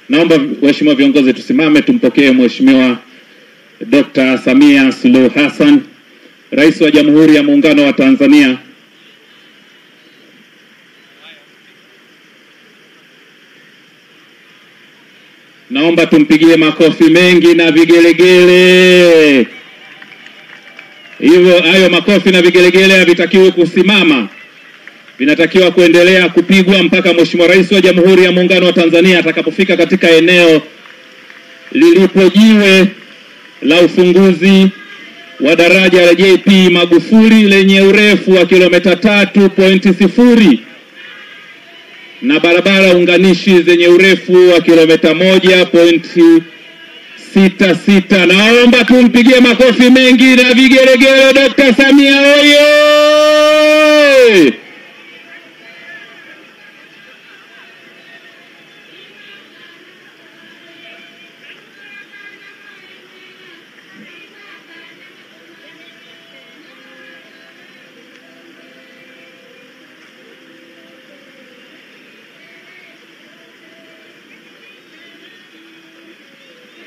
Naomba waheshimiwa viongozi tusimame tumpokee Mheshimiwa Dr. Samia Suluhu Hassan, Rais wa Jamhuri ya Muungano wa Tanzania. Naomba tumpigie makofi mengi na vigelegele. Hivyo hayo makofi na vigelegele havitakiwi kusimama. Vinatakiwa kuendelea kupigwa mpaka Mheshimiwa Rais wa Jamhuri ya Muungano wa Tanzania atakapofika katika eneo lilipo jiwe la ufunguzi wa daraja la JP Magufuli lenye urefu wa kilomita 3.0 na barabara unganishi zenye urefu wa kilomita 1.66. Naomba tumpigie makofi mengi na vigelegele Dr. Samia oye!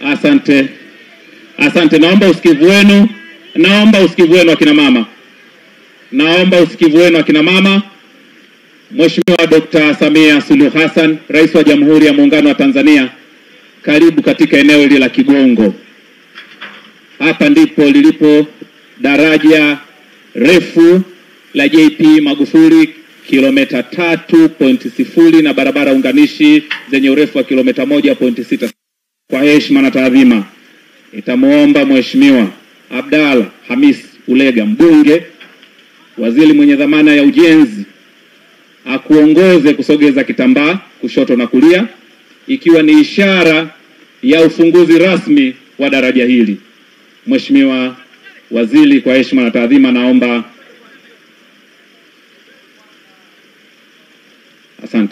Asante. Naomba usikivu wenu akina mama. Mheshimiwa Dr. Samia Suluhu Hassan, Rais wa Jamhuri ya Muungano wa Tanzania, karibu katika eneo hili la Kigongo. Hapa ndipo lilipo daraja refu la JP Magufuli kilomita 3.0 na barabara unganishi zenye urefu wa kilomita 1.6. Kwa heshima na taadhima, nitamuomba Mheshimiwa Abdalla Hamis Ulega, mbunge, waziri mwenye dhamana ya ujenzi, akuongoze kusogeza kitambaa kushoto na kulia, ikiwa ni ishara ya ufunguzi rasmi wa daraja hili. Mheshimiwa waziri, kwa heshima na taadhima, naomba.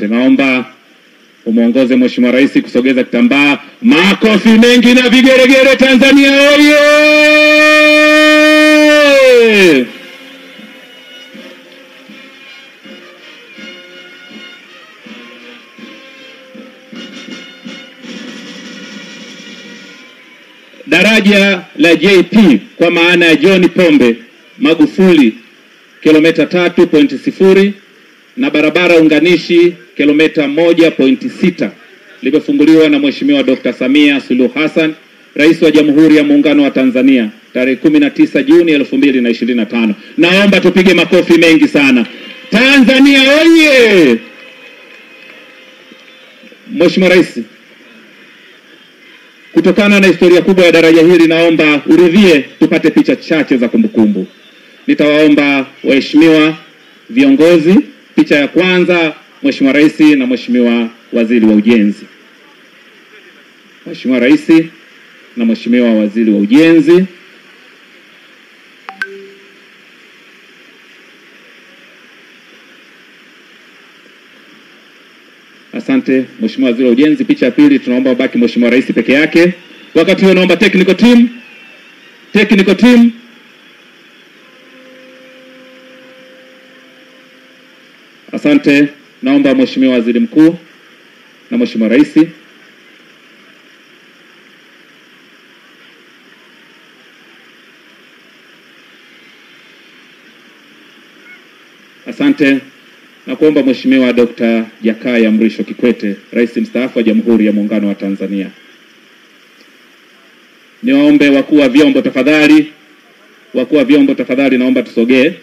Naomba umuongoze Mheshimiwa Rais kusogeza kitambaa. Makofi mengi na vigeregere Tanzania oye! Daraja la JP kwa maana ya John Pombe Magufuli kilomita 3.0 na barabara unganishi kilomita 1.6 limefunguliwa na Mheshimiwa Dr. Samia Suluhu Hassan, Rais wa Jamhuri ya Muungano wa Tanzania, tarehe 19 Juni 2025. Naomba tupige makofi mengi sana. Tanzania oye! Mheshimiwa Rais, kutokana na historia kubwa ya daraja hili, naomba uridhie tupate picha chache za kumbukumbu. Nitawaomba waheshimiwa viongozi, picha ya kwanza Mheshimiwa Rais na Mheshimiwa Waziri wa Ujenzi. Mheshimiwa Rais na Mheshimiwa Waziri wa Ujenzi. Asante Mheshimiwa Waziri wa Ujenzi. Picha ya pili tunaomba wabaki Mheshimiwa Rais peke yake. Wakati huo naomba technical team. Asante. Naomba Mheshimiwa Waziri Mkuu na Mheshimiwa Rais. Asante. Na kuomba Mheshimiwa Dr. Jakaya Mrisho Kikwete, Rais mstaafu wa Jamhuri ya Muungano wa Tanzania. Niwaombe wakuu wa vyombo tafadhali, naomba tusogee.